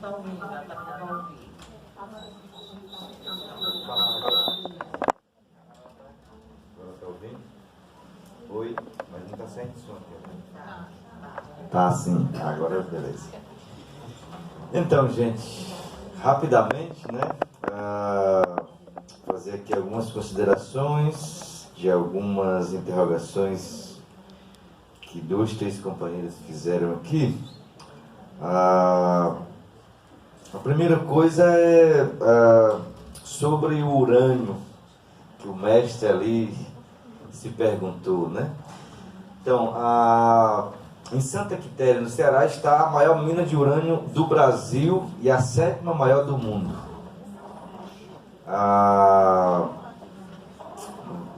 Está ouvindo? Oi, mas não está saindo som aqui, né? Tá sim, agora beleza. Então, gente, rapidamente, né? Fazer aqui algumas considerações de algumas interrogações que 2, 3 companheiros fizeram aqui. A primeira coisa é sobre o urânio, que o mestre ali se perguntou, né? Então, em Santa Quitéria, no Ceará, está a maior mina de urânio do Brasil e a 7ª maior do mundo.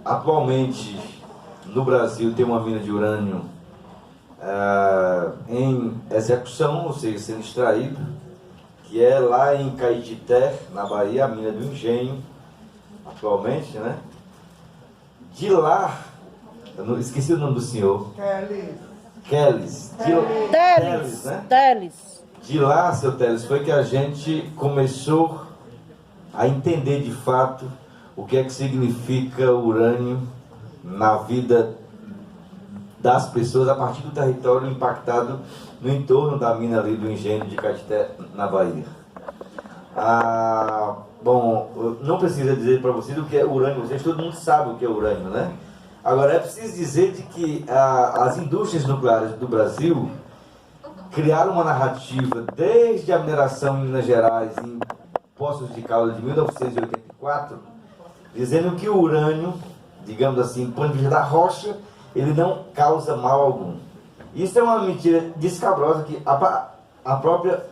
Atualmente, no Brasil, tem uma mina de urânio em execução, ou seja, sendo extraído, que é lá em Caetité, na Bahia, a mina do Engenho, atualmente, né? De lá, eu esqueci o nome do senhor. Teles, né? Teles. De lá, seu Teles, foi que a gente começou a entender de fato o que é que significa urânio na vida das pessoas a partir do território impactado no entorno da mina ali do Engenho de Caetité, na Bahia. Bom, não precisa dizer para vocês o que é urânio, todo mundo sabe o que é urânio, né? Agora, é preciso dizer de que as indústrias nucleares do Brasil criaram uma narrativa desde a mineração em Minas Gerais, em Poços de Caldas de 1984, dizendo que o urânio, digamos assim, do ponto de vista da rocha, ele não causa mal algum. Isso é uma mentira descabrosa que a própria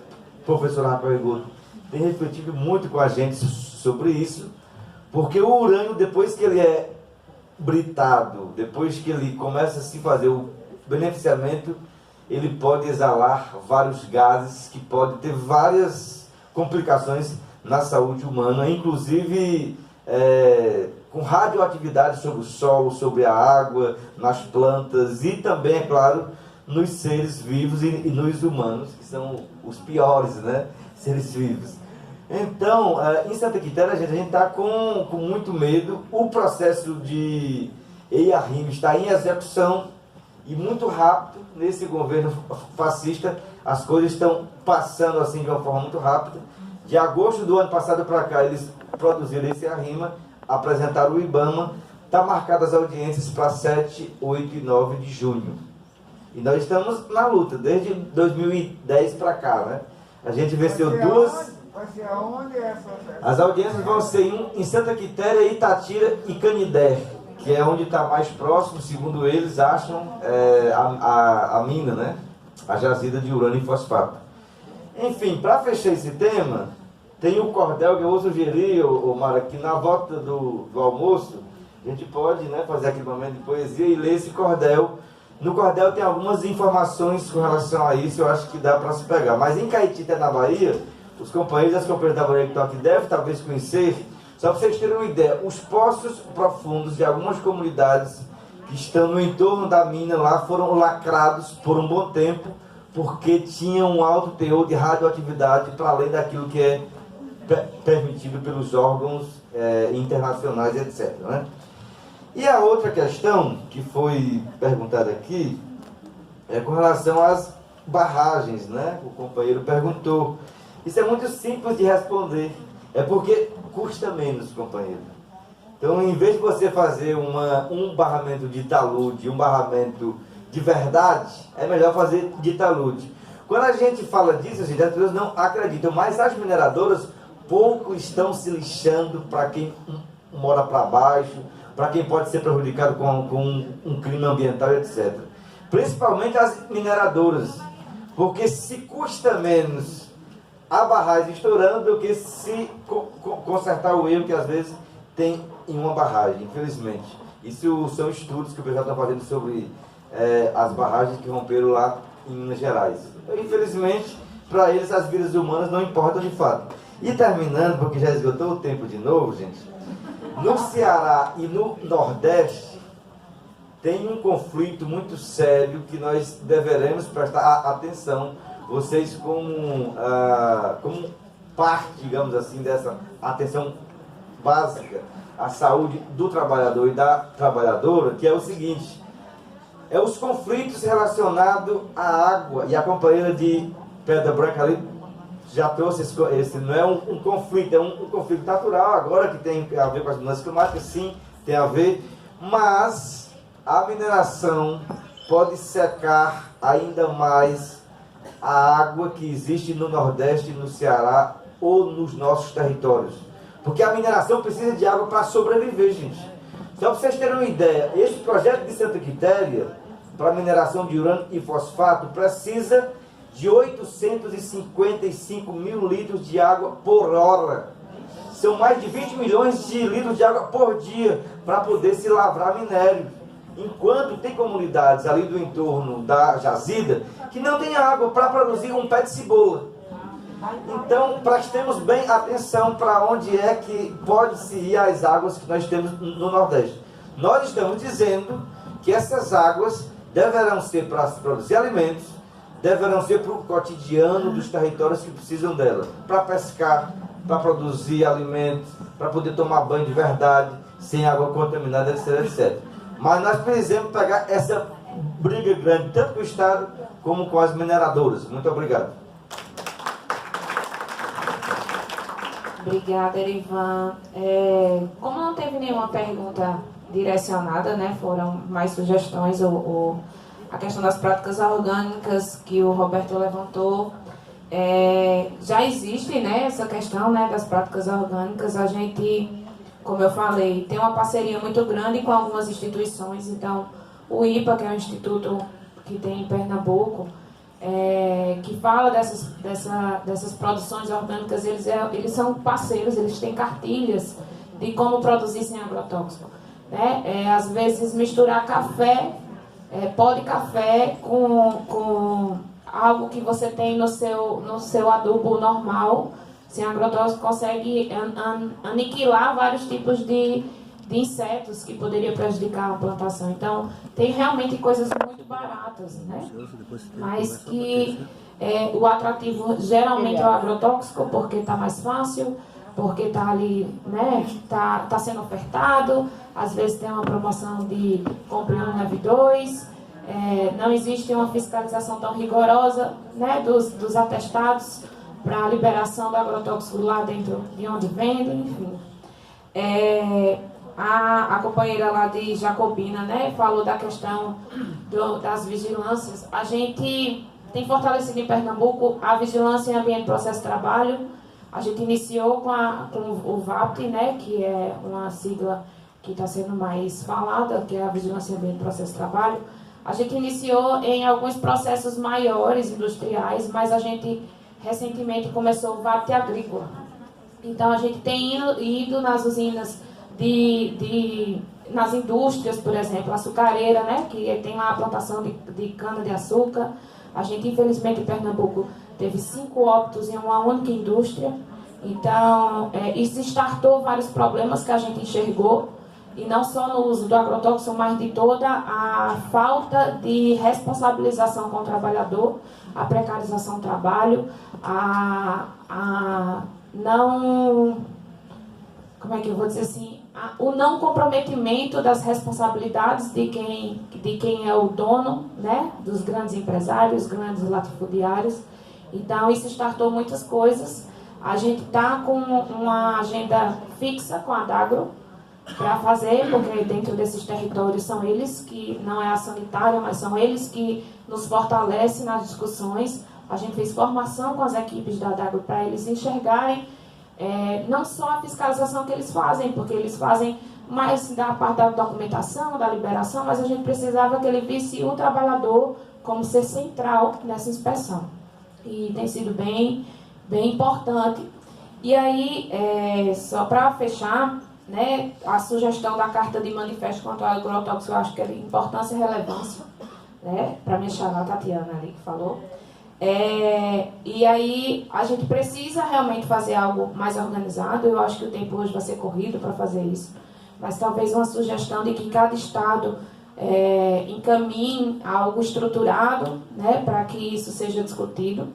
professora Raquel Rigoto tem refletido muito com a gente sobre isso, porque o urânio, depois que ele é britado, depois que ele começa a se fazer o beneficiamento, ele pode exalar vários gases que podem ter várias complicações na saúde humana, inclusive com radioatividade sobre o solo, sobre a água, nas plantas e também, é claro, nos seres vivos e nos humanos, que são os piores, né, seres vivos. Então, em Santa Quitéria, a gente está com muito medo. O processo de EIA-RIME está em execução e muito rápido. Nesse governo fascista, as coisas estão passando assim de uma forma muito rápida. De agosto do ano passado para cá, eles produziram esse EIA-RIMA, apresentaram o IBAMA. Está marcadas as audiências para 7, 8 e 9 de junho. E nós estamos na luta, desde 2010 para cá, né? A gente venceu duas... Vai ser aonde essa? As audiências vão ser em Santa Quitéria, Itatira e Canidé, que é onde está mais próximo, segundo eles acham, a mina, né? A jazida de urânio e fosfato. Enfim, para fechar esse tema, tem o cordel que eu vou sugerir, Mara, que na volta do almoço, a gente pode, né, fazer aquele momento de poesia e ler esse cordel. No cordel tem algumas informações com relação a isso, eu acho que dá para se pegar. Mas em Caetité, na Bahia, os companheiros e as companheiras da Bahia que estão aqui devem talvez conhecer, só para vocês terem uma ideia, os poços profundos de algumas comunidades que estão no entorno da mina lá foram lacrados por um bom tempo, porque tinham um alto teor de radioatividade para além daquilo que é permitido pelos órgãos internacionais, etc., né? E a outra questão que foi perguntada aqui é com relação às barragens, né? O companheiro perguntou. Isso é muito simples de responder. É porque custa menos, companheiro. Então, em vez de você fazer um barramento de talude, um barramento de verdade, é melhor fazer de talude. Quando a gente fala disso, as pessoas não acreditam, mas as mineradoras pouco estão se lixando para quem mora para baixo, para quem pode ser prejudicado com um crime ambiental, etc. Principalmente as mineradoras, porque se custa menos a barragem estourando do que se consertar o erro que às vezes tem em uma barragem, infelizmente. Isso são estudos que o pessoal está fazendo sobre as barragens que romperam lá em Minas Gerais. Então, infelizmente, para eles as vidas humanas não importam de fato. E terminando, porque já esgotou o tempo de novo, gente, no Ceará e no Nordeste tem um conflito muito sério que nós deveremos prestar atenção, vocês como parte, digamos assim, dessa atenção básica à saúde do trabalhador e da trabalhadora, que é o seguinte: é os conflitos relacionados à água. E a companheira de Pedra Branca ali já trouxe esse não é um conflito, é um conflito natural agora, que tem a ver com as mudanças climáticas, sim, tem a ver, mas a mineração pode secar ainda mais a água que existe no Nordeste, no Ceará ou nos nossos territórios. Porque a mineração precisa de água para sobreviver, gente. Só para vocês terem uma ideia, este projeto de Santa Quitéria, para mineração de urânio e fosfato, precisa de 855 mil litros de água por hora. São mais de 20 milhões de litros de água por dia para poder se lavrar minério. Enquanto tem comunidades ali do entorno da jazida que não tem água para produzir um pé de cebola. Então, prestemos bem atenção para onde é que pode-se ir as águas que nós temos no Nordeste. Nós estamos dizendo que essas águas deverão ser para produzir alimentos, deverão ser para o cotidiano dos territórios que precisam dela, para pescar, para produzir alimentos, para poder tomar banho de verdade, sem água contaminada, etc, etc. Mas nós precisamos pegar essa briga grande, tanto com o Estado como com as mineradoras. Muito obrigado. Obrigada, Erivan. Como não teve nenhuma pergunta direcionada, né, foram mais sugestões, a questão das práticas orgânicas que o Roberto levantou, já existe, né, essa questão, né, das práticas orgânicas. A gente, como eu falei, tem uma parceria muito grande com algumas instituições. Então, o IPA, que é um instituto que tem em Pernambuco, que fala dessas produções orgânicas, eles são parceiros, eles têm cartilhas de como produzir sem agrotóxico. Né? Às vezes, misturar café, pó de café com algo que você tem no seu adubo normal, sem agrotóxico, consegue aniquilar vários tipos de insetos que poderiam prejudicar a plantação. Então, tem realmente coisas muito baratas, né? Mas que o atrativo geralmente é o agrotóxico, porque está mais fácil, porque está ali, né? Tá sendo ofertado, às vezes tem uma promoção de compre um, leve dois. Não existe uma fiscalização tão rigorosa, né, dos atestados para a liberação do agrotóxico lá dentro de onde vende, enfim. A companheira lá de Jacobina, né, falou da questão das vigilâncias. A gente tem fortalecido em Pernambuco a vigilância em ambiente, processo de trabalho. A gente iniciou com o VAPT, né, que é uma sigla que está sendo mais falada, que é a vigilância em ambiente, processo de trabalho. A gente iniciou em alguns processos maiores, industriais, mas a gente recentemente começou o VAPT agrícola. Então, a gente tem ido nas usinas, nas indústrias, por exemplo, açucareira, né, que tem lá a plantação de cana-de-açúcar. A gente, infelizmente, em Pernambuco, teve 5 óbitos em uma única indústria. Então, isso startou vários problemas que a gente enxergou, e não só no uso do agrotóxico, mas de toda a falta de responsabilização com o trabalhador, a precarização do trabalho, como é que eu vou dizer assim, o não comprometimento das responsabilidades de quem é o dono, né, dos grandes empresários, grandes latifundiários. Então, isso startou muitas coisas. A gente está com uma agenda fixa com a Dagro para fazer, porque dentro desses territórios são eles que, não é a sanitária, mas são eles que nos fortalecem nas discussões. A gente fez formação com as equipes da Dagro para eles enxergarem não só a fiscalização que eles fazem, porque eles fazem mais da parte da documentação, da liberação, mas a gente precisava que ele visse o trabalhador como ser central nessa inspeção. E tem sido bem importante. E aí, só para fechar, né, a sugestão da carta de manifesto contra o agrotóxico, eu acho que é de importância e relevância, né, para minha xará Tatiana ali que falou. E aí a gente precisa realmente fazer algo mais organizado. Eu acho que o tempo hoje vai ser corrido para fazer isso, mas talvez uma sugestão de que cada estado encaminhe algo estruturado, né, para que isso seja discutido,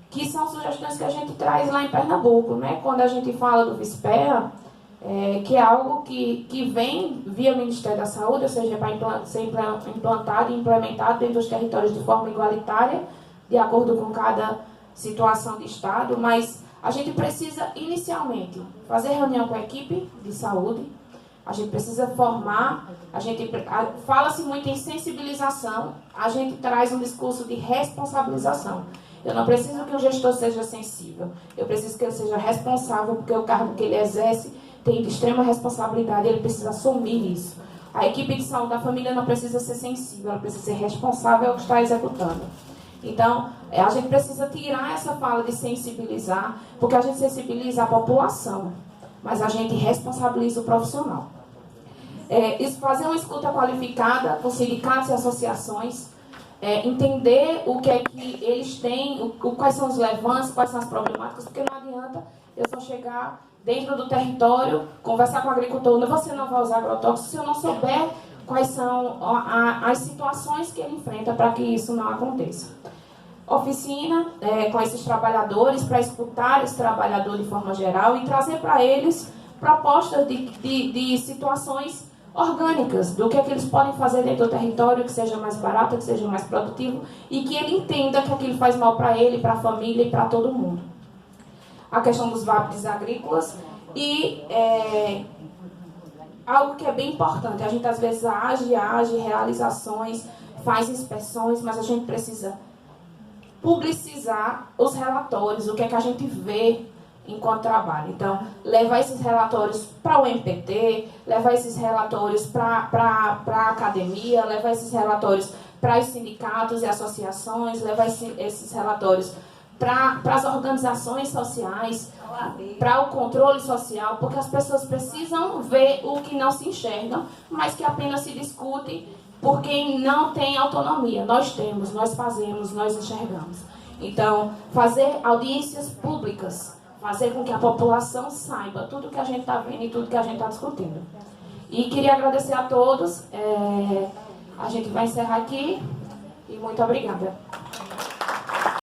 que são sugestões que a gente traz lá em Pernambuco, né, quando a gente fala do VISPEA, que é algo que vem via Ministério da Saúde, ou seja, para ser implantado e implementado dentro dos territórios de forma igualitária, de acordo com cada situação de Estado, mas a gente precisa, inicialmente, fazer reunião com a equipe de saúde, a gente precisa formar, fala-se muito em sensibilização, a gente traz um discurso de responsabilização. Eu não preciso que o gestor seja sensível, eu preciso que ele seja responsável, porque o cargo que ele exerce tem de extrema responsabilidade, ele precisa assumir isso. A equipe de saúde da família não precisa ser sensível, ela precisa ser responsável ao que está executando. Então, a gente precisa tirar essa fala de sensibilizar, porque a gente sensibiliza a população, mas a gente responsabiliza o profissional. Fazer uma escuta qualificada com sindicatos e associações, entender o que é que eles têm, quais são os levantes, quais são as problemáticas, porque não adianta eu só chegar dentro do território, conversar com o agricultor, você não vai usar agrotóxico se eu não souber quais são as situações que ele enfrenta para que isso não aconteça. Oficina com esses trabalhadores, para escutar esse trabalhador de forma geral e trazer para eles propostas de situações orgânicas, do que é que eles podem fazer dentro do território, que seja mais barato, que seja mais produtivo e que ele entenda que aquilo faz mal para ele, para a família e para todo mundo. A questão dos VAPs agrícolas e algo que é bem importante, a gente às vezes age, realizações, faz inspeções, mas a gente precisa publicizar os relatórios, o que é que a gente vê enquanto trabalho. Então, levar esses relatórios para o MPT, levar esses relatórios para a academia, levar esses relatórios para os sindicatos e associações, levar esses relatórios para as organizações sociais, para o controle social, porque as pessoas precisam ver o que não se enxergam, mas que apenas se discute por quem não tem autonomia. Nós temos, nós fazemos, nós enxergamos. Então, fazer audiências públicas, fazer com que a população saiba tudo que a gente está vendo e tudo que a gente está discutindo. E queria agradecer a todos. A gente vai encerrar aqui e muito obrigada.